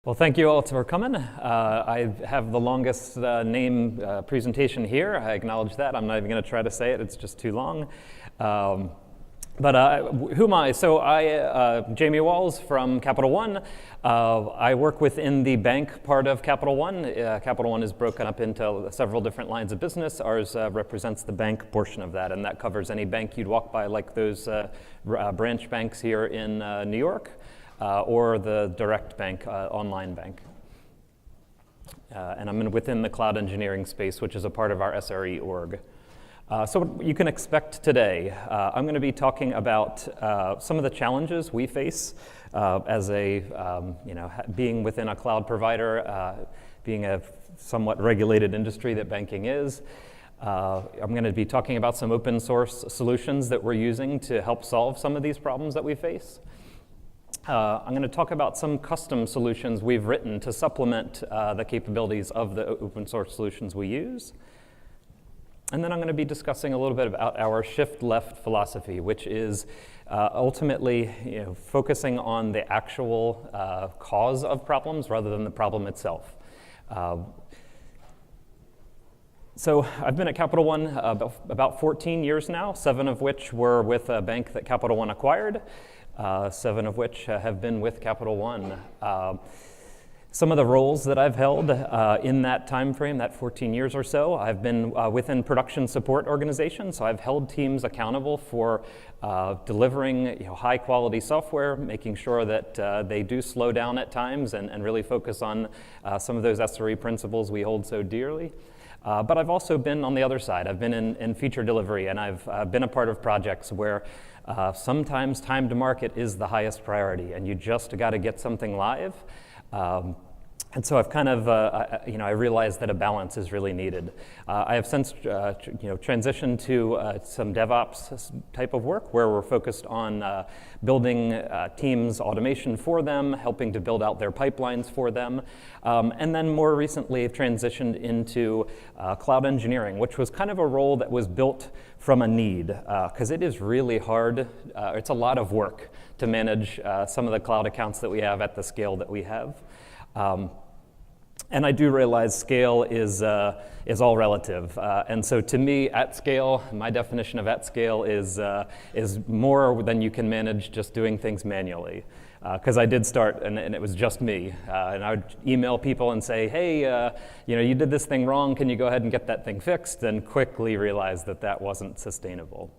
Well, thank you all for coming. I have the longest name presentation here. I acknowledge that. I'm not even going to try to say it. It's just too long. Who am I? So Jamie Walls from Capital One. I work within the bank part of Capital One. Capital One is broken up into several different lines of business. Ours represents the bank portion of that, and that covers any bank you'd walk by, like those branch banks here in New York. Or the direct bank, online bank. And I'm within the cloud engineering space, which is a part of our SRE org. So what you can expect today, I'm going to be talking about some of the challenges we face as a, being within a cloud provider, being a somewhat regulated industry that banking is. I'm going to be talking about some open source solutions that we're using to help solve some of these problems that we face. I'm going to talk about some custom solutions we've written to supplement the capabilities of the open source solutions we use. And then I'm going to be discussing a little bit about our shift left philosophy, which is ultimately focusing on the actual cause of problems rather than the problem itself. So I've been at Capital One about 14 years now, 7 of which were with a bank that Capital One acquired. 7 of which have been with Capital One. Some of the roles that I've held in that time frame, that 14 years or so, I've been within production support organizations. So I've held teams accountable for delivering high quality software, making sure that they do slow down at times and really focus on some of those SRE principles we hold so dearly. But I've also been on the other side. I've been in feature delivery, and I've been a part of projects where sometimes time to market is the highest priority, and you just got to get something live. And so I've kind of, I realized that a balance is really needed. I have since, transitioned to some DevOps type of work where we're focused on building teams automation for them, helping to build out their pipelines for them. And then more recently, I've transitioned into cloud engineering, which was kind of a role that was built from a need, because it is really hard. It's a lot of work to manage some of the cloud accounts that we have at the scale that we have. And I do realize scale is all relative. And so to me, at scale, my definition of at scale is more than you can manage just doing things manually. Because I did start, and it was just me. And I would email people and say, hey, you did this thing wrong. Can you go ahead and get that thing fixed? And quickly realized that that wasn't sustainable.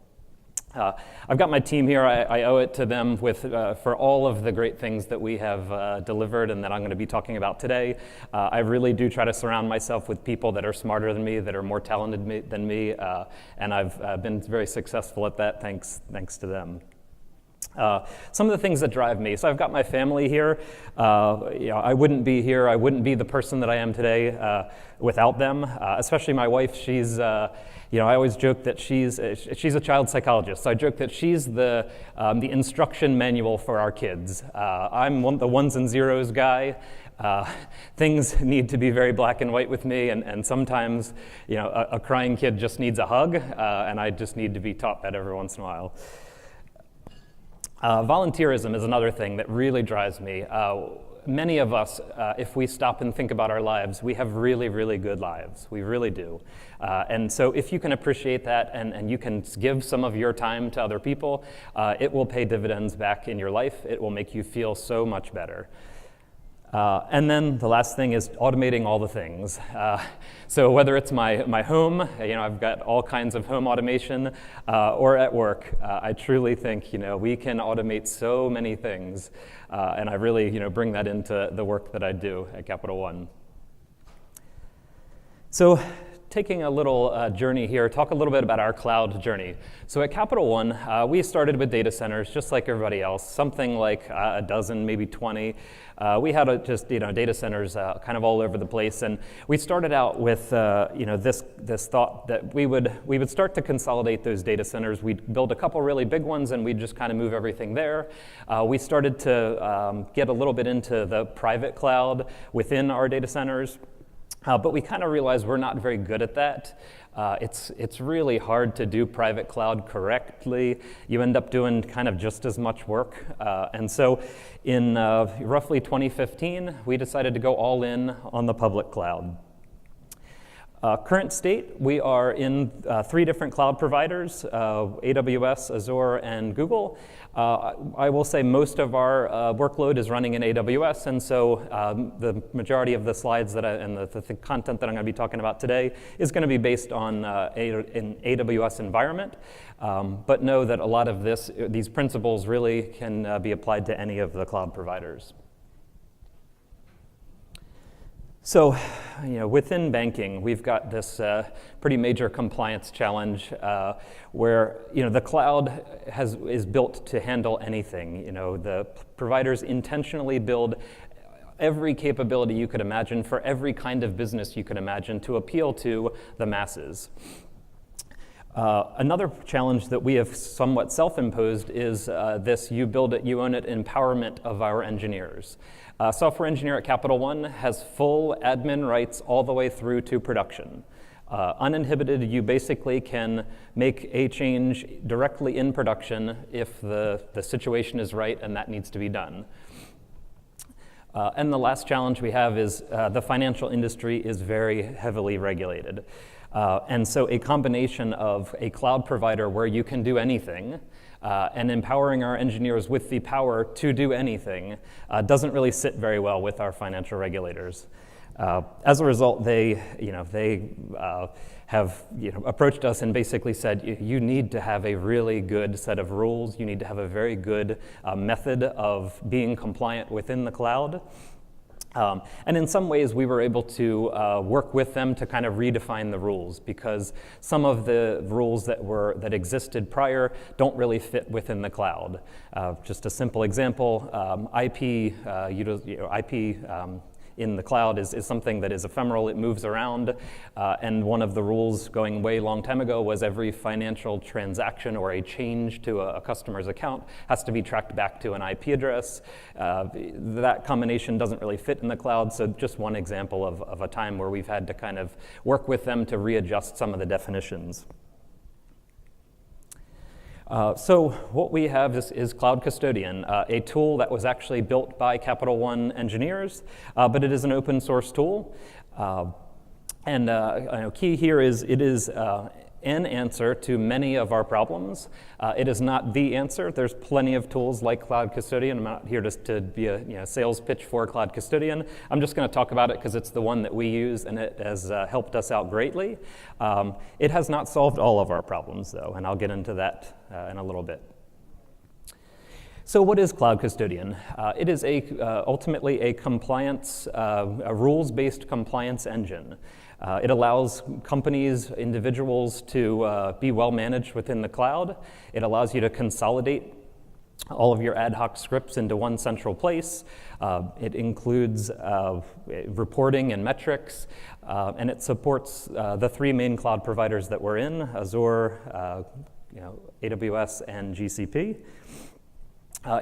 I've got my team here. I owe it to them for all of the great things that we have delivered and that I'm going to be talking about today. I really do try to surround myself with people that are smarter than me, that are more talented than me, and I've been very successful at that thanks to them. Some of the things that drive me. So I've got my family here. I wouldn't be here. I wouldn't be the person that I am today without them. Especially my wife. She's, I always joke that she's a child psychologist. So I joke that she's the instruction manual for our kids. I'm the ones and zeros guy. Things need to be very black and white with me, and sometimes, a crying kid just needs a hug, and I just need to be taught that every once in a while. Volunteerism is another thing that really drives me. Many of us, if we stop and think about our lives, we have really, really good lives. We really do. And so if you can appreciate that and you can give some of your time to other people, it will pay dividends back in your life. It will make you feel so much better. And then the last thing is automating all the things. So whether it's my home, I've got all kinds of home automation, or at work, I truly think, we can automate so many things. And I really, bring that into the work that I do at Capital One. So taking a little journey here, talk a little bit about our cloud journey. So at Capital One, we started with data centers just like everybody else, something like a dozen, maybe 20. We had data centers kind of all over the place, and we started out with this thought that we would start to consolidate those data centers. We'd build a couple really big ones, and we'd just kind of move everything there. We started to get a little bit into the private cloud within our data centers. But we kind of realized we're not very good at that. It's really hard to do private cloud correctly. You end up doing kind of just as much work. And so in roughly 2015, we decided to go all in on the public cloud. Current state, we are in 3 different cloud providers, AWS, Azure, and Google. I will say most of our workload is running in AWS, and so the majority of the slides and the content that I'm going to be talking about today is going to be based on an AWS environment. But know that a lot of these principles really can be applied to any of the cloud providers. So, within banking, we've got this pretty major compliance challenge where, the cloud is built to handle anything. The providers intentionally build every capability you could imagine for every kind of business you could imagine to appeal to the masses. Another challenge that we have somewhat self-imposed is this you build it, you own it empowerment of our engineers. Software engineer at Capital One has full admin rights all the way through to production. Uninhibited, you basically can make a change directly in production if the situation is right and that needs to be done. And the last challenge we have is the financial industry is very heavily regulated. And so a combination of a cloud provider where you can do anything and empowering our engineers with the power to do anything doesn't really sit very well with our financial regulators. As a result, they have approached us and basically said, you need to have a really good set of rules. You need to have a very good method of being compliant within the cloud. And in some ways, we were able to work with them to kind of redefine the rules because some of the rules that existed prior don't really fit within the cloud. Just a simple example: IP in the cloud is something that is ephemeral. It moves around, and one of the rules going way long time ago was every financial transaction or a change to a customer's account has to be tracked back to an IP address. That combination doesn't really fit in the cloud, so just one example of a time where we've had to kind of work with them to readjust some of the definitions. So what we have is Cloud Custodian, a tool that was actually built by Capital One engineers, but it is an open source tool. Key here is it is an answer to many of our problems. It is not the answer. There's plenty of tools like Cloud Custodian. I'm not here just to be a sales pitch for Cloud Custodian. I'm just going to talk about it because it's the one that we use and it has helped us out greatly. It has not solved all of our problems, though, and I'll get into that in a little bit. So what is Cloud Custodian? It is ultimately a compliance, a rules-based compliance engine. It allows companies, individuals to be well managed within the cloud. It allows you to consolidate all of your ad hoc scripts into one central place. It includes reporting and metrics, and it supports the 3 main cloud providers that we're in: Azure, AWS, and GCP.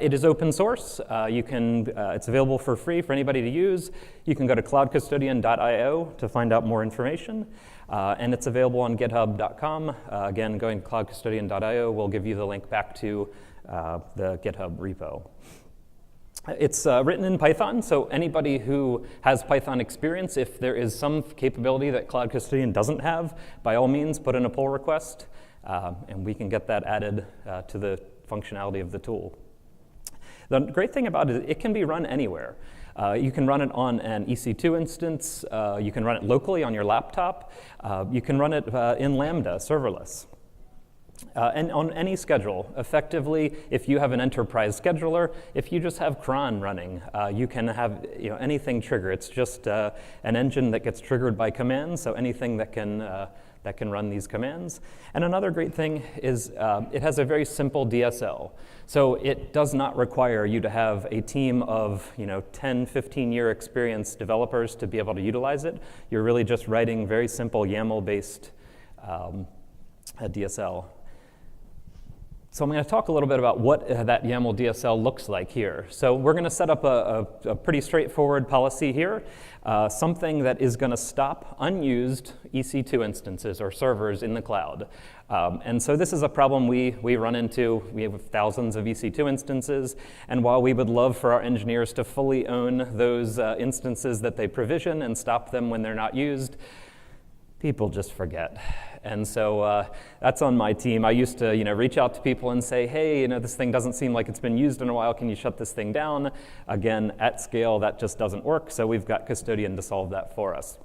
It is open source. It's available for free for anybody to use. You can go to cloudcustodian.io to find out more information. And it's available on github.com. Again, going to cloudcustodian.io will give you the link back to the GitHub repo. It's written in Python, so anybody who has Python experience, if there is some capability that Cloud Custodian doesn't have, by all means, put in a pull request, and we can get that added to the functionality of the tool. The great thing about it, it can be run anywhere. You can run it on an EC2 instance. You can run it locally on your laptop. You can run it in Lambda, serverless. And on any schedule. Effectively, if you have an enterprise scheduler, if you just have cron running, you can have anything trigger. It's just an engine that gets triggered by commands, so anything that can run these commands. And another great thing is it has a very simple DSL. So it does not require you to have a team of 10, 15-year experienced developers to be able to utilize it. You're really just writing very simple YAML-based DSL. So I'm going to talk a little bit about what that YAML DSL looks like here. So we're going to set up a pretty straightforward policy here, something that is going to stop unused EC2 instances or servers in the cloud. And so this is a problem we run into. We have thousands of EC2 instances, and while we would love for our engineers to fully own those instances that they provision and stop them when they're not used, people just forget. And so that's on my team. I used to reach out to people and say, hey, this thing doesn't seem like it's been used in a while. Can you shut this thing down? Again, at scale, that just doesn't work. So we've got Custodian to solve that for us.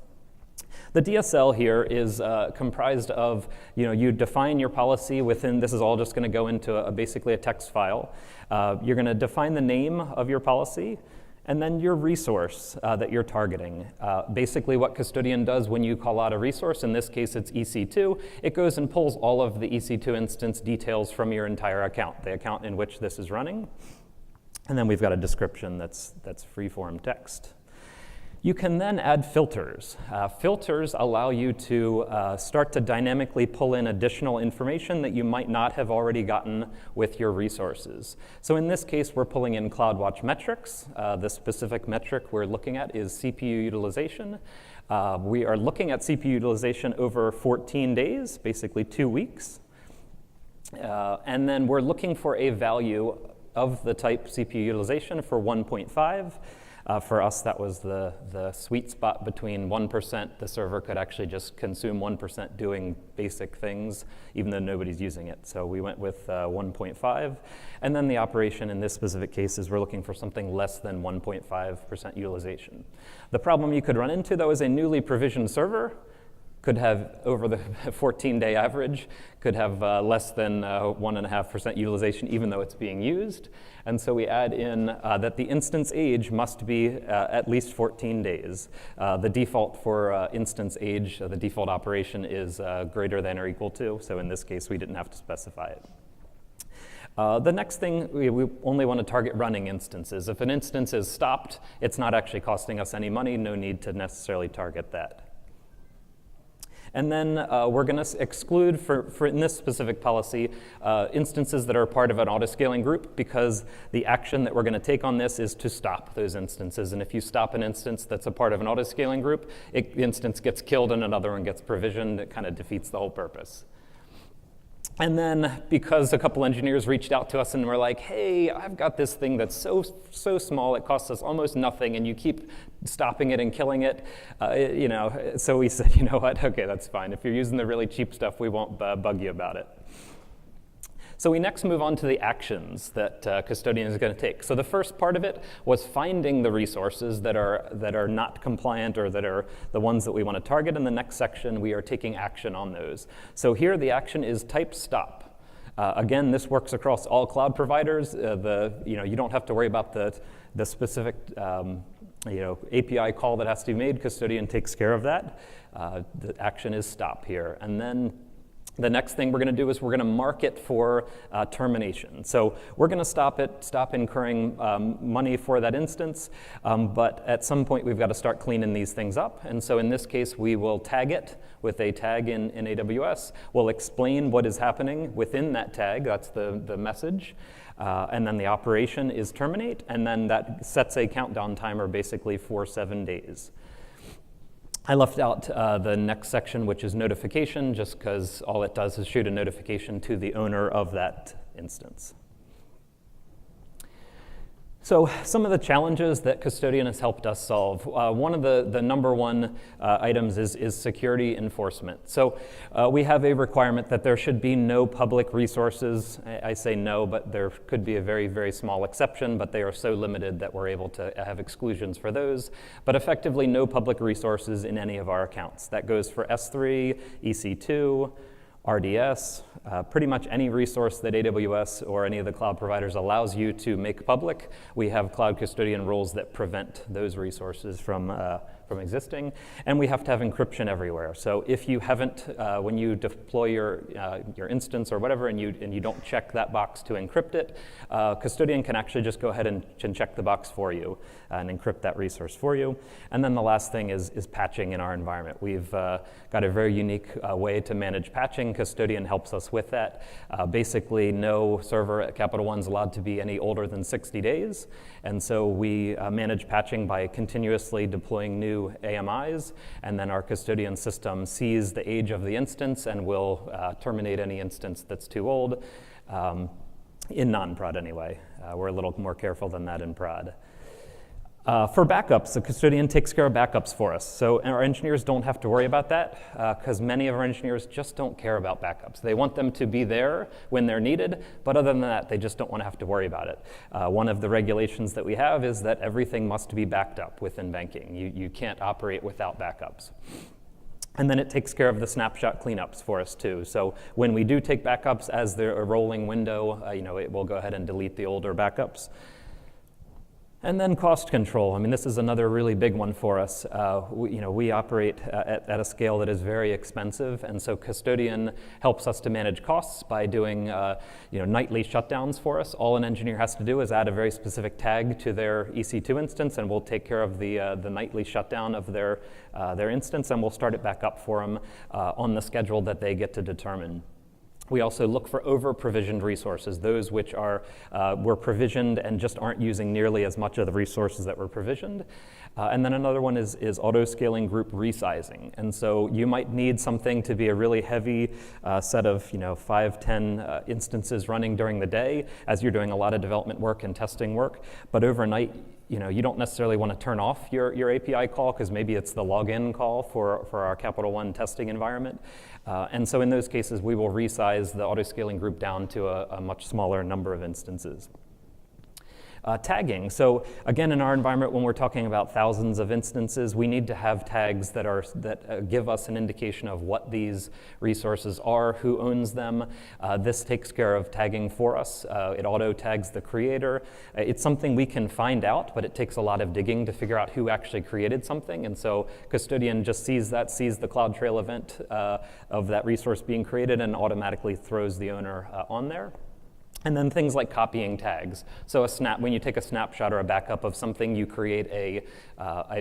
The DSL here is comprised of, you define your policy within, this is all just going to go into basically a text file. You're going to define the name of your policy, and then your resource that you're targeting. Basically what Custodian does when you call out a resource, in this case it's EC2, it goes and pulls all of the EC2 instance details from your entire account, the account in which this is running. And then we've got a description that's free-form text. You can then add filters. Filters allow you to start to dynamically pull in additional information that you might not have already gotten with your resources. So in this case, we're pulling in CloudWatch metrics. The specific metric we're looking at is CPU utilization. We are looking at CPU utilization over 14 days, basically 2 weeks. And then we're looking for a value of the type CPU utilization for 1.5. For us, that was the sweet spot between 1%. The server could actually just consume 1% doing basic things, even though nobody's using it. So we went with 1.5. And then the operation in this specific case is we're looking for something less than 1.5% utilization. The problem you could run into, though, is a newly provisioned server could have, over the 14-day average, could have less than 1.5% utilization, even though it's being used. And so we add in that the instance age must be at least 14 days. The default for instance age, the default operation is greater than or equal to. So in this case, we didn't have to specify it. The next thing, we only want to target running instances. If an instance is stopped, it's not actually costing us any money. No need to necessarily target that. And then we're going to exclude, for in this specific policy, instances that are part of an autoscaling group, because the action that we're going to take on this is to stop those instances. And if you stop an instance that's a part of an autoscaling group, the instance gets killed and another one gets provisioned. It kind of defeats the whole purpose. And then, because a couple engineers reached out to us and were like, hey, I've got this thing that's so small, it costs us almost nothing, and you keep stopping it and killing it, so we said, you know what, okay, that's fine. If you're using the really cheap stuff, we won't bug you about it. So we next move on to the actions that Custodian is going to take. So the first part of it was finding the resources that are not compliant or that are the ones that we want to target. In the next section, we are taking action on those. So here the action is type stop. Again, this works across all cloud providers. You don't have to worry about the specific API call that has to be made. Custodian takes care of that. The action is stop here. And then the next thing we're going to do is we're going to mark it for termination. So we're going to stop incurring money for that instance, but at some point we've got to start cleaning these things up. And so in this case, we will tag it with a tag in AWS. We'll explain what is happening within that tag. That's the message. And then the operation is terminate, and then that sets a countdown timer basically for 7 days. I left out the next section, which is notification, just because all it does is shoot a notification to the owner of that instance. So some of the challenges that Custodian has helped us solve. One of the number one items is security enforcement. So we have a requirement that there should be no public resources. I say no, but there could be a very, very small exception, but they are so limited that we're able to have exclusions for those. But effectively, no public resources in any of our accounts. That goes for S3, EC2, RDS, pretty much any resource that AWS or any of the cloud providers allows you to make public. We have Cloud Custodian rules that prevent those resources from from existing, and we have to have encryption everywhere. So if you haven't, when you deploy your instance or whatever, and you don't check that box to encrypt it, Custodian can actually just go ahead and check the box for you and encrypt that resource for you. And then the last thing is patching in our environment. We've got a very unique way to manage patching. Custodian helps us with that. Basically, no server at Capital One is allowed to be any older than 60 days. And so we manage patching by continuously deploying new AMIs, and then our Custodian system sees the age of the instance and will terminate any instance that's too old, in non-prod anyway. We're a little more careful than that in prod. For backups, the Custodian takes care of backups for us. So our engineers don't have to worry about that because many of our engineers just don't care about backups. They want them to be there when they're needed, but other than that, they just don't want to have to worry about it. One of the regulations that we have is that everything must be backed up within banking. You can't operate without backups. And then it takes care of the snapshot cleanups for us too. So when we do take backups as they're a rolling window, it will go ahead and delete the older backups. And then cost control. I mean, this is another really big one for us. We operate at a scale that is very expensive, and so Custodian helps us to manage costs by doing nightly shutdowns for us. All an engineer has to do is add a very specific tag to their EC2 instance, and we'll take care of the nightly shutdown of their instance, and we'll start it back up for them on the schedule that they get to determine. We also look for over-provisioned resources, those which were provisioned and just aren't using nearly as much of the resources that were provisioned. And then another one is auto-scaling group resizing. And so you might need something to be a really heavy set of 5, 10 instances running during the day as you're doing a lot of development work and testing work. But overnight, you don't necessarily want to turn off your API call because maybe it's the login call for our Capital One testing environment. And so in those cases, we will resize the auto-scaling group down to a much smaller number of instances. Tagging. So again, in our environment, when we're talking about thousands of instances, we need to have tags that give us an indication of what these resources are, who owns them. This takes care of tagging for us. It auto tags the creator. It's something we can find out, but it takes a lot of digging to figure out who actually created something. And so Custodian just sees the CloudTrail event of that resource being created and automatically throws the owner on there. And then things like copying tags. So when you take a snapshot or a backup of something, you create a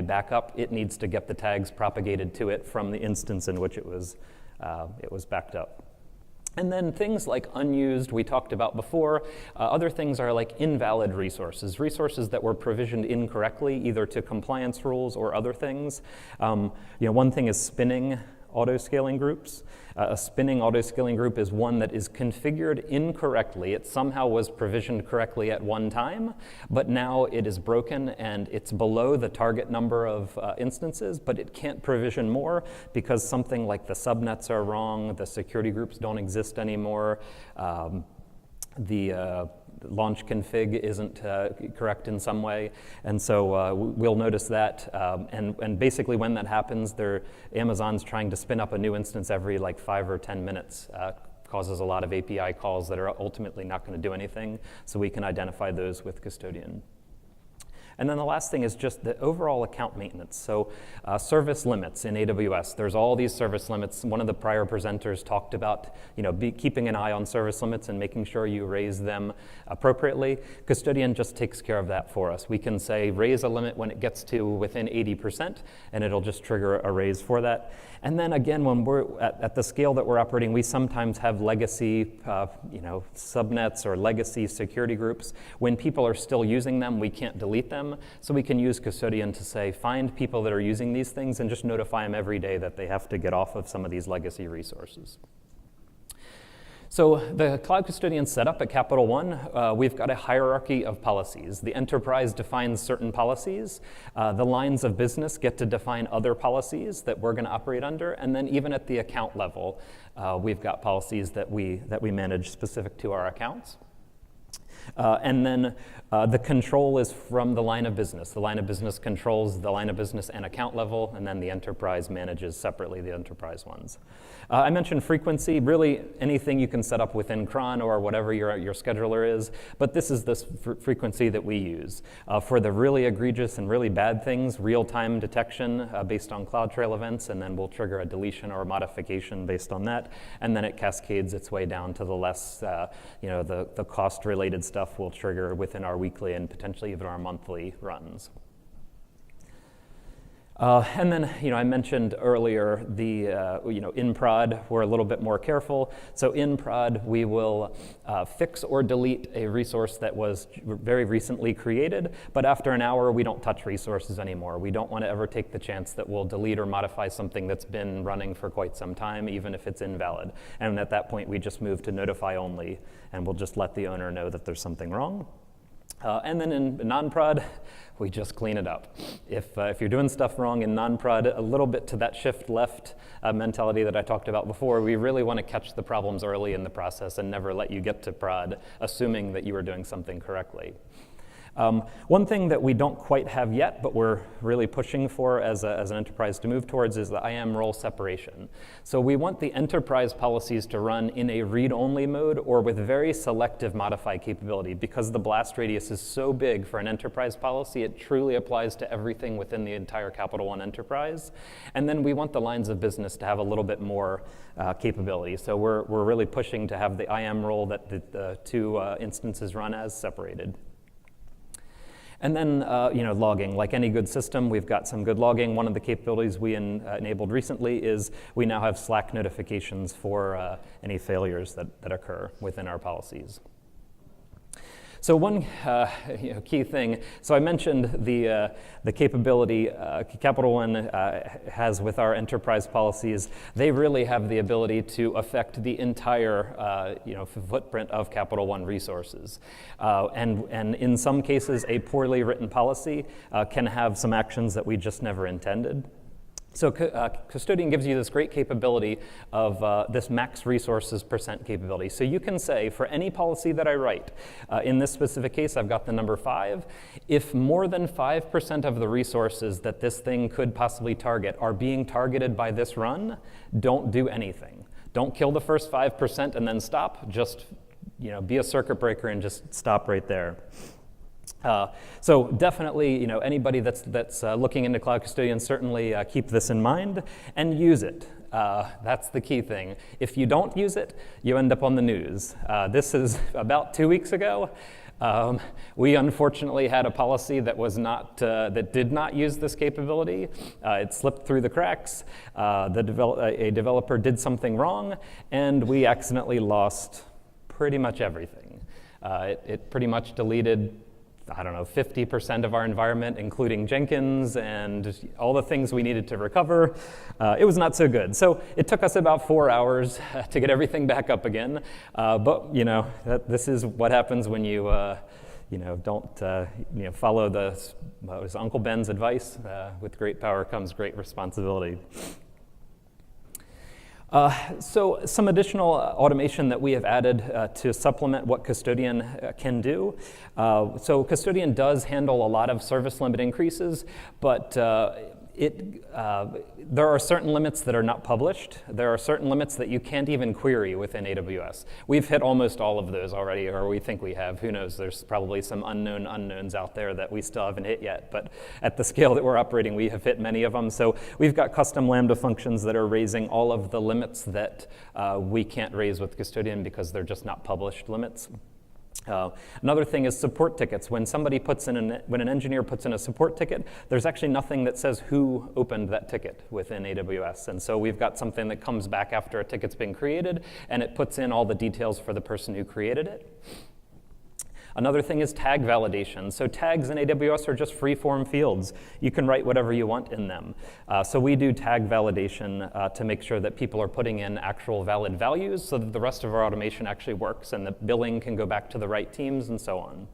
backup. It needs to get the tags propagated to it from the instance in which it was backed up. And then things like unused, we talked about before. Other things are like invalid resources that were provisioned incorrectly, either to compliance rules or other things. One thing is spinning auto-scaling groups. A spinning auto-scaling group is one that is configured incorrectly. It somehow was provisioned correctly at one time, but now it is broken and it's below the target number of instances, but it can't provision more because something like the subnets are wrong, the security groups don't exist anymore, the launch config isn't correct in some way, and so we'll notice that. And basically, when that happens, Amazon's trying to spin up a new instance every 5 or 10 minutes. Causes a lot of API calls that are ultimately not going to do anything. So we can identify those with Custodian. And then the last thing is just the overall account maintenance. So service limits in AWS. There's all these service limits. One of the prior presenters talked about keeping an eye on service limits and making sure you raise them appropriately. Custodian just takes care of that for us. We can say raise a limit when it gets to within 80%, and it'll just trigger a raise for that. And then again, when we're at the scale that we're operating, we sometimes have legacy subnets or legacy security groups. When people are still using them, we can't delete them. So we can use Custodian to say, find people that are using these things and just notify them every day that they have to get off of some of these legacy resources. So the Cloud Custodian setup at Capital One, we've got a hierarchy of policies. The enterprise defines certain policies. The lines of business get to define other policies that we're going to operate under. And then even at the account level, we've got policies that we manage specific to our accounts. And then the control is from the line of business. The line of business controls the line of business and account level, and then the enterprise manages separately the enterprise ones. I mentioned frequency, really anything you can set up within cron or whatever your scheduler is, but this is the frequency that we use. For the really egregious and really bad things, real-time detection based on CloudTrail events, and then we'll trigger a deletion or a modification based on that, and then it cascades its way down to the less, the cost-related stuff we'll trigger within our weekly and potentially even our monthly runs. And then, I mentioned earlier the, in prod, we're a little bit more careful. So in prod, we will fix or delete a resource that was very recently created, but after an hour, we don't touch resources anymore. We don't want to ever take the chance that we'll delete or modify something that's been running for quite some time, even if it's invalid. And at that point, we just move to notify only, and we'll just let the owner know that there's something wrong. And then in non-prod, we just clean it up. If you're doing stuff wrong in non-prod, a little bit to that shift left mentality that I talked about before, we really want to catch the problems early in the process and never let you get to prod, assuming that you are doing something correctly. One thing that we don't quite have yet, but we're really pushing for as an enterprise to move towards is the IAM role separation. So we want the enterprise policies to run in a read-only mode or with very selective modify capability. Because the blast radius is so big for an enterprise policy, it truly applies to everything within the entire Capital One enterprise. And then we want the lines of business to have a little bit more capability. So we're really pushing to have the IAM role that the two instances run as separated. And then, logging. Like any good system, we've got some good logging. One of the capabilities we enabled recently is we now have Slack notifications for any failures that occur within our policies. So one key thing, so I mentioned the capability Capital One has with our enterprise policies. They really have the ability to affect the entire footprint of Capital One resources. And in some cases, a poorly written policy can have some actions that we just never intended. So Custodian gives you this great capability of this max resources % capability. So you can say, for any policy that I write, in this specific case, I've got the number 5. If more than 5% of the resources that this thing could possibly target are being targeted by this run, don't do anything. Don't kill the first 5% and then stop. Just be a circuit breaker and just stop right there. So definitely, anybody that's looking into Cloud Custodian, certainly keep this in mind and use it. That's the key thing. If you don't use it, you end up on the news. This is about 2 weeks ago. We unfortunately had a policy that was not that did not use this capability. It slipped through the cracks. A developer did something wrong, and we accidentally lost pretty much everything. It pretty much deleted 50% of our environment, including Jenkins and all the things we needed to recover. It was not so good. So it took us about 4 hours to get everything back up again. But this is what happens when you don't follow what was Uncle Ben's advice. With great power comes great responsibility. So some additional automation that we have added to supplement what Custodian can do. So Custodian does handle a lot of service limit increases, but there are certain limits that are not published. There are certain limits that you can't even query within AWS. We've hit almost all of those already, or we think we have. Who knows? There's probably some unknown unknowns out there that we still haven't hit yet. But at the scale that we're operating, we have hit many of them. So we've got custom Lambda functions that are raising all of the limits that we can't raise with Custodian because they're just not published limits. Another thing is support tickets. When an engineer puts in a support ticket, there's actually nothing that says who opened that ticket within AWS. And so we've got something that comes back after a ticket's been created, and it puts in all the details for the person who created it. Another thing is tag validation. So tags in AWS are just free-form fields. You can write whatever you want in them. So we do tag validation to make sure that people are putting in actual valid values so that the rest of our automation actually works and the billing can go back to the right teams and so on.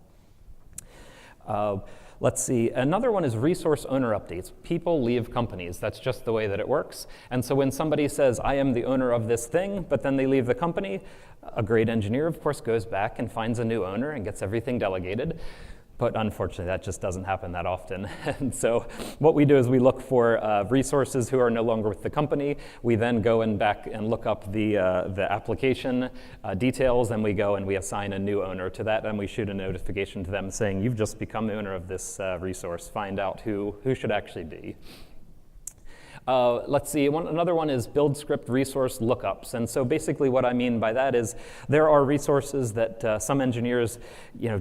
Let's see, another one is resource owner updates. People leave companies, that's just the way that it works. And so when somebody says, I am the owner of this thing, but then they leave the company, a great engineer, of course, goes back and finds a new owner and gets everything delegated. But unfortunately, that just doesn't happen that often. And so what we do is we look for resources who are no longer with the company. We then go back and look up the application details, and we go and we assign a new owner to that, and we shoot a notification to them saying, you've just become the owner of this resource. Find out who should actually be. Let's see, another one is build script resource lookups. And so basically what I mean by that is there are resources that some engineers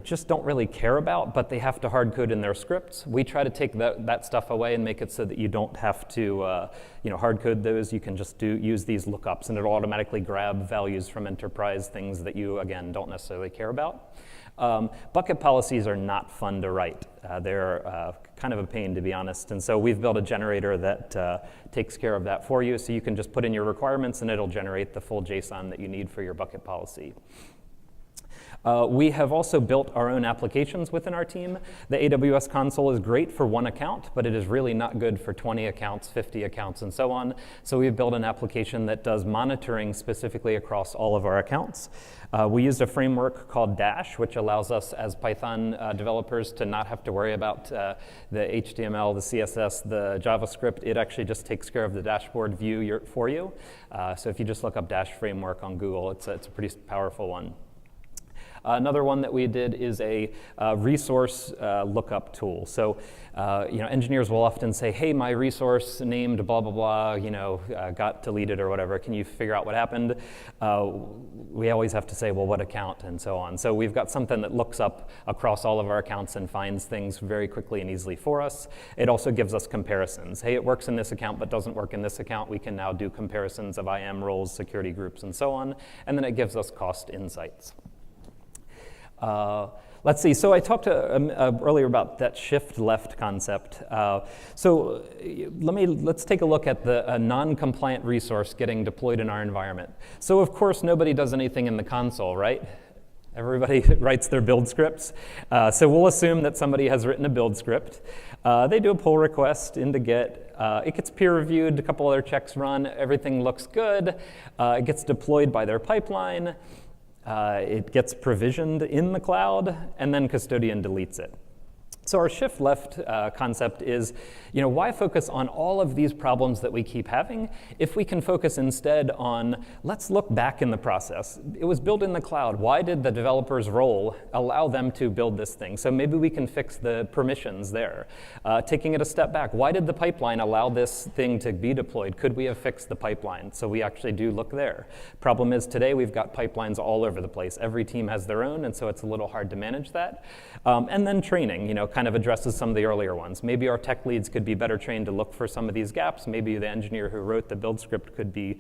just don't really care about, but they have to hard code in their scripts. We try to take that stuff away and make it so that you don't have to hard code those. You can just use these lookups, and it'll automatically grab values from enterprise, things that you, again, don't necessarily care about. Bucket policies are not fun to write. They're kind of a pain, to be honest. And so we've built a generator that takes care of that for you. So you can just put in your requirements, and it'll generate the full JSON that you need for your bucket policy. We have also built our own applications within our team. The AWS console is great for one account, but it is really not good for 20 accounts, 50 accounts, and so on. So we've built an application that does monitoring specifically across all of our accounts. We used a framework called Dash, which allows us as Python developers to not have to worry about the HTML, the CSS, the JavaScript. It actually just takes care of the dashboard view for you. So if you just look up Dash framework on Google, it's a pretty powerful one. Another one that we did is a resource lookup tool. So, engineers will often say, "Hey, my resource named blah blah blah, got deleted or whatever. Can you figure out what happened?" We always have to say, "Well, what account?" and so on. So we've got something that looks up across all of our accounts and finds things very quickly and easily for us. It also gives us comparisons. Hey, it works in this account but doesn't work in this account. We can now do comparisons of IAM roles, security groups, and so on. And then it gives us cost insights. Let's see, so I talked earlier about that shift left concept. So let's take a look at the non-compliant resource getting deployed in our environment. So of course, nobody does anything in the console, right? Everybody writes their build scripts. So we'll assume that somebody has written a build script. They do a pull request into Git. It gets peer reviewed, a couple other checks run, everything looks good. It gets deployed by their pipeline. It gets provisioned in the cloud, and then Custodian deletes it. So our shift left concept is, why focus on all of these problems that we keep having if we can focus instead on, let's look back in the process. It was built in the cloud. Why did the developer's role allow them to build this thing? So maybe we can fix the permissions there. Taking it a step back, why did the pipeline allow this thing to be deployed? Could we have fixed the pipeline? So we actually do look there. Problem is today we've got pipelines all over the place. Every team has their own, and so it's a little hard to manage that. And then training, kind of addresses some of the earlier ones. Maybe our tech leads could be better trained to look for some of these gaps. Maybe the engineer who wrote the build script could be,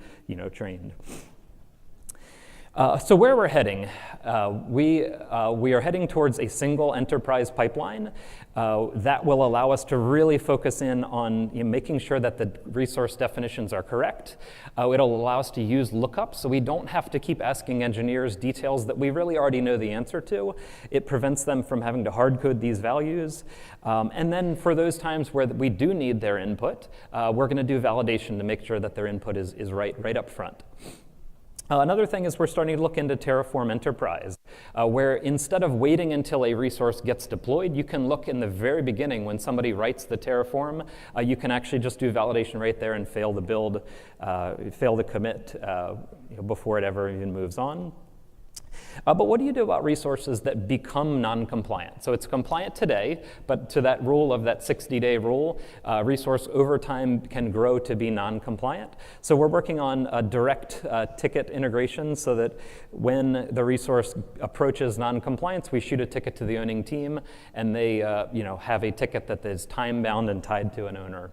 trained. So where we're heading, we are heading towards a single enterprise pipeline that will allow us to really focus in on making sure that the resource definitions are correct. It'll allow us to use lookups, so we don't have to keep asking engineers details that we really already know the answer to. It prevents them from having to hard code these values. And then for those times where we do need their input, we're going to do validation to make sure that their input is right up front. Another thing is we're starting to look into Terraform Enterprise, where instead of waiting until a resource gets deployed, you can look in the very beginning when somebody writes the Terraform. You can actually just do validation right there and fail the build, fail the commit before it ever even moves on. But what do you do about resources that become non-compliant? So it's compliant today, but to that rule of that 60-day rule, resource over time can grow to be non-compliant. So we're working on a direct ticket integration so that when the resource approaches non-compliance, we shoot a ticket to the owning team, and they have a ticket that is time-bound and tied to an owner.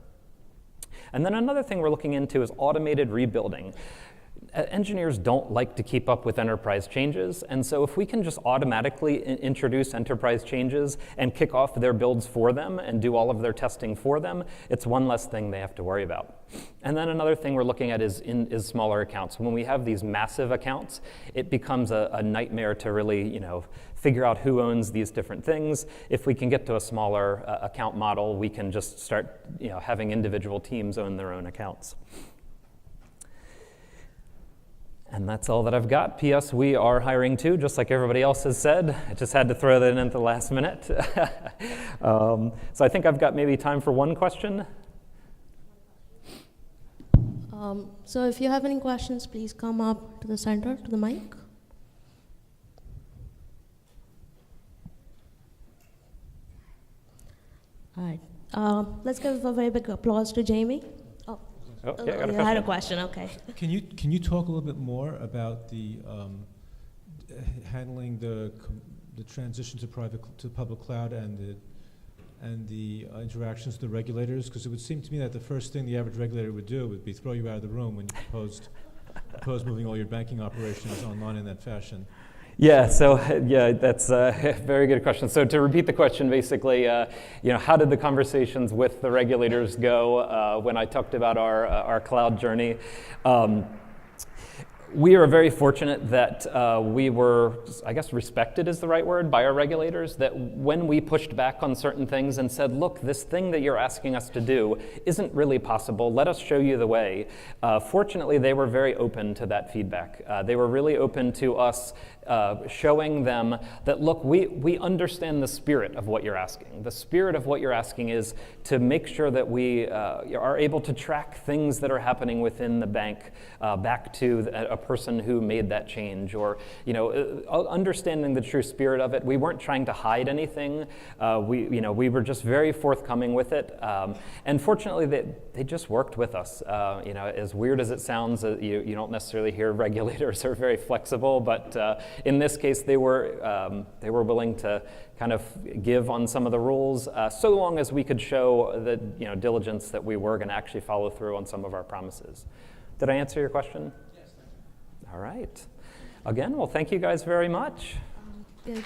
And then another thing we're looking into is automated rebuilding. engineers don't like to keep up with enterprise changes, and so if we can just automatically introduce enterprise changes and kick off their builds for them and do all of their testing for them, it's one less thing they have to worry about. And then another thing we're looking at is smaller accounts. When we have these massive accounts, it becomes a nightmare to really, figure out who owns these different things. If we can get to a smaller account model, we can just start, having individual teams own their own accounts. And that's all that I've got. P.S. We are hiring too, just like everybody else has said. I just had to throw that in at the last minute. So I think I've got maybe time for one question. So if you have any questions, please come up to the center, to the mic. All right. Let's give a very big applause to Jamie. Oh, yeah, you had a question, okay. Can you talk a little bit more about the handling the transition to public cloud and the interactions with the regulators? Because it would seem to me that the first thing the average regulator would do would be throw you out of the room when you proposed moving all your banking operations online in that fashion. Yeah, so that's a very good question. So to repeat the question, basically, how did the conversations with the regulators go when I talked about our cloud journey? We are very fortunate that we were, I guess respected is the right word, by our regulators, that when we pushed back on certain things and said, look, this thing that you're asking us to do isn't really possible, let us show you the way. Fortunately, they were very open to that feedback. They were really open to us showing them that, look, we understand the spirit of what you're asking. The spirit of what you're asking is to make sure that we are able to track things that are happening within the bank back to a person who made that change, or understanding the true spirit of it. We weren't trying to hide anything. We were just very forthcoming with it, and fortunately they just worked with us. As weird as it sounds, you don't necessarily hear regulators are very flexible, but in this case they were willing to kind of give on some of the rules, so long as we could show the diligence that we were going to actually follow through on some of our promises. Did I answer your question? Yes, thank you. All right. Again, well, thank you guys very much. Good.